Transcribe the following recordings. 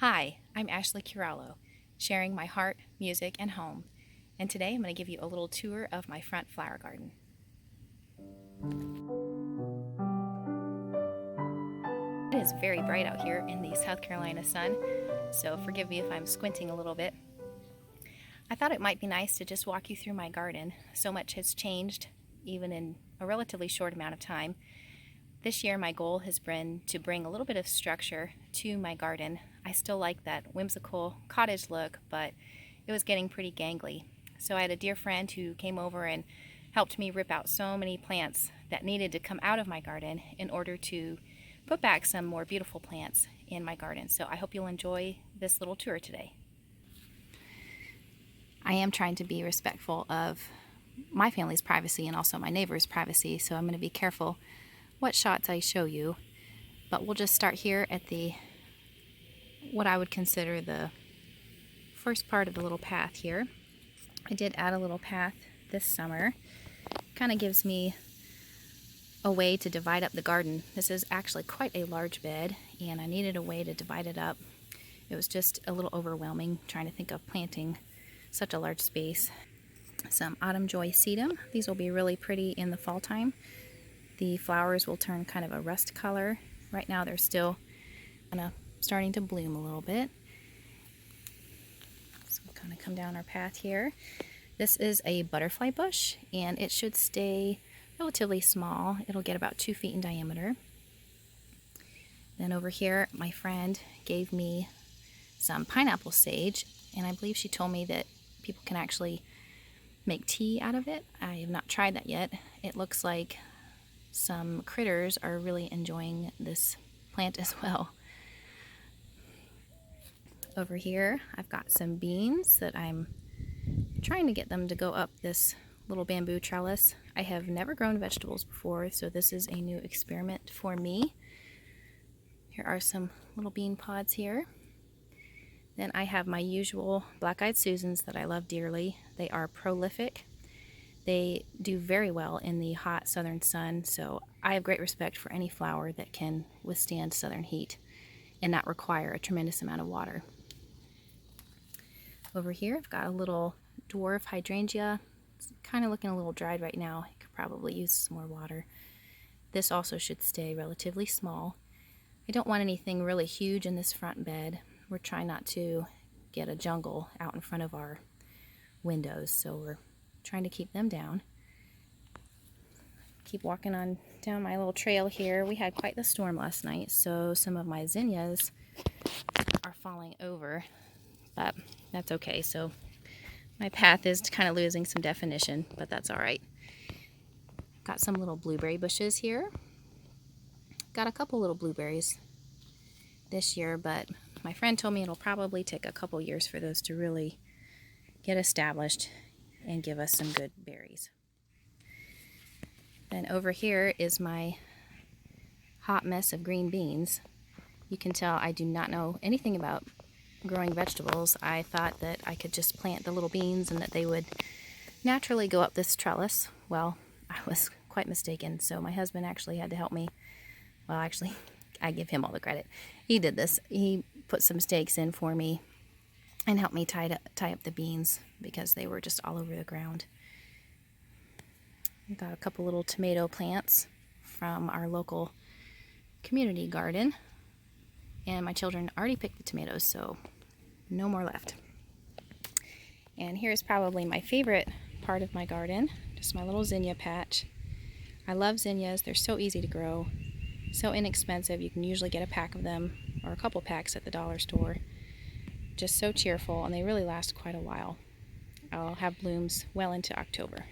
Hi, I'm Ashley Curallo, sharing my heart, music, and home. And today I'm going to give you a little tour of my front flower garden. It is very bright out here in the South Carolina sun, so forgive me if I'm squinting a little bit. I thought it might be nice to just walk you through my garden. So much has changed, even in a relatively short amount of time. This year my goal has been to bring a little bit of structure to my garden. I still like that whimsical cottage look, but it was getting pretty gangly. So I had a dear friend who came over and helped me rip out so many plants that needed to come out of my garden in order to put back some more beautiful plants in my garden. So I hope you'll enjoy this little tour today. I am trying to be respectful of my family's privacy and also my neighbor's privacy, so I'm going to be careful what shots I show you. But we'll just start here at what I would consider the first part of the little path here. I did add a little path this summer. Kind of gives me a way to divide up the garden. This is actually quite a large bed, and I needed a way to divide it up. It was just a little overwhelming trying to think of planting such a large space. Some autumn Joy Sedum. These will be really pretty in the fall time. The flowers will turn kind of a rust color. Right now they're still kind of starting to bloom a little bit. So we'll kind of come down our path here. This is a butterfly bush, and it should stay relatively small. It'll get about 2 feet in diameter. Then over here, my friend gave me some pineapple sage, and I believe she told me that people can actually make tea out of it. I have not tried that yet. It looks like some critters are really enjoying this plant as well. Over here, I've got some beans that I'm trying to get them to go up this little bamboo trellis. I have never grown vegetables before, so this is a new experiment for me. Here are some little bean pods here. Then I have my usual black-eyed Susans that I love dearly. They are prolific. They do very well in the hot southern sun, so I have great respect for any flower that can withstand southern heat and not require a tremendous amount of water. Over here I've got a little Dwarf Hydrangea. It's kind of looking a little dried right now. I could probably use some more water. This also should stay relatively small. I don't want anything really huge in this front bed. We're trying not to get a jungle out in front of our windows, so we're trying to keep them down. Keep walking on down my little trail here. We had quite the storm last night, so some of my zinnias are falling over, but that's okay. So my path is kind of losing some definition, but that's all right. Got some little blueberry bushes here. Got a couple little blueberries this year, but my friend told me it'll probably take a couple years for those to really get established and give us some good berries. Then over here is my hot mess of green beans. You can tell I do not know anything about growing vegetables. I thought that I could just plant the little beans and that they would naturally go up this trellis. Well, I was quite mistaken, so my husband actually had to help me. Well, actually, I give him all the credit. He did this. He put some stakes in for me and helped me tie up the beans because they were just all over the ground. I got a couple little tomato plants from our local community garden, and my children already picked the tomatoes, so no more left. And here's probably my favorite part of my garden, just my little zinnia patch. I love zinnias. They're so easy to grow, so inexpensive. You can usually get a pack of them or a couple packs at the dollar store. Just so cheerful, and they really last quite a while. I'll have blooms well into October.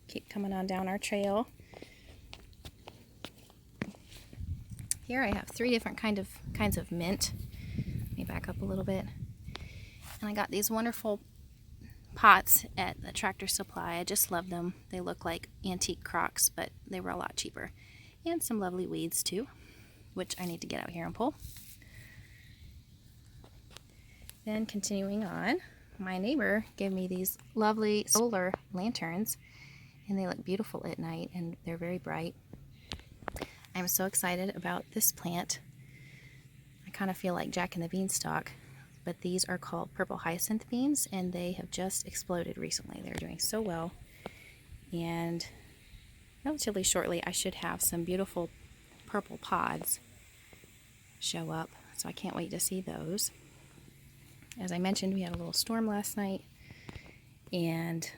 Keep coming on down our trail. Here I have 3 different kinds of mint. Let me back up a little bit. And I got these wonderful pots at the Tractor Supply. I just love them. They look like antique crocks, but they were a lot cheaper. And some lovely weeds too, which I need to get out here and pull. Then continuing on, my neighbor gave me these lovely solar lanterns, and they look beautiful at night, and they're very bright. I'm so excited about this plant. I kind of feel like Jack and the Beanstalk, but these are called purple hyacinth beans, and they have just exploded recently. They're doing so well, and relatively shortly I should have some beautiful purple pods show up, so I can't wait to see those. As I mentioned, we had a little storm last night, and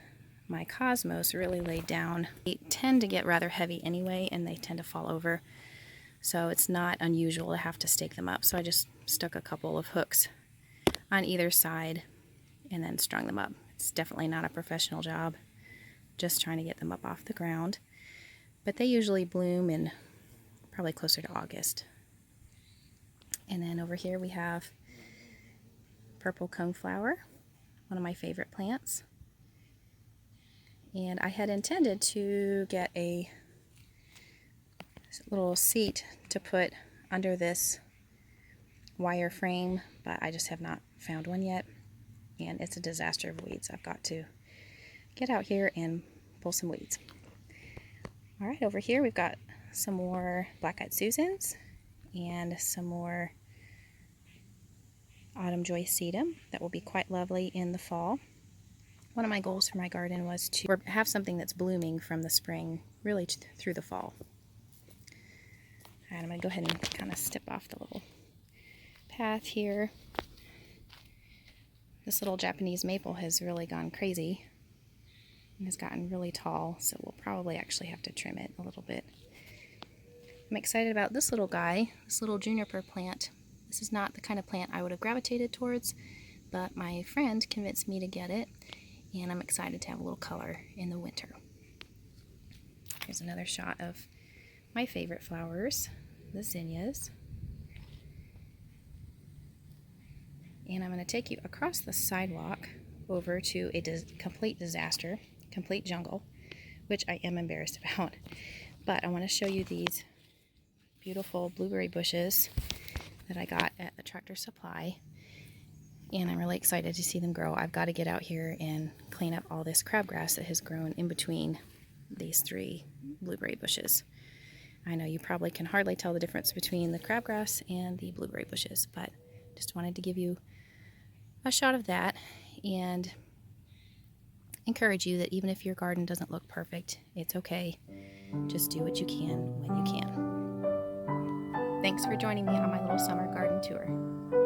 my cosmos really laid down. They tend to get rather heavy anyway, and they tend to fall over, so it's not unusual to have to stake them up. So I just stuck a couple of hooks on either side and then strung them up. It's definitely not a professional job, just trying to get them up off the ground. But they usually bloom in probably closer to August. And then over here we have purple coneflower, one of my favorite plants. And I had intended to get a little seat to put under this wire frame, but I just have not found one yet. And it's a disaster of weeds. I've got to get out here and pull some weeds. All right, over here we've got some more black-eyed Susans and some more autumn Joy Sedum that will be quite lovely in the fall. One of my goals for my garden was to have something that's blooming from the spring really through the fall. And I'm going to go ahead and kind of step off the little path here. This little Japanese maple has really gone crazy and has gotten really tall, so we'll probably actually have to trim it a little bit. I'm excited about this little guy, this little juniper plant. This is not the kind of plant I would have gravitated towards, but my friend convinced me to get it, and I'm excited to have a little color in the winter. Here's another shot of my favorite flowers, the zinnias. And I'm going to take you across the sidewalk over to a complete disaster, complete jungle, which I am embarrassed about. But I want to show you these beautiful blueberry bushes that I got at the Tractor Supply, and I'm really excited to see them grow. I've got to get out here and clean up all this crabgrass that has grown in between these three blueberry bushes. I know you probably can hardly tell the difference between the crabgrass and the blueberry bushes, but just wanted to give you a shot of that and encourage you that even if your garden doesn't look perfect, it's okay. Just do what you can when you can. Thanks for joining me on my little summer garden tour.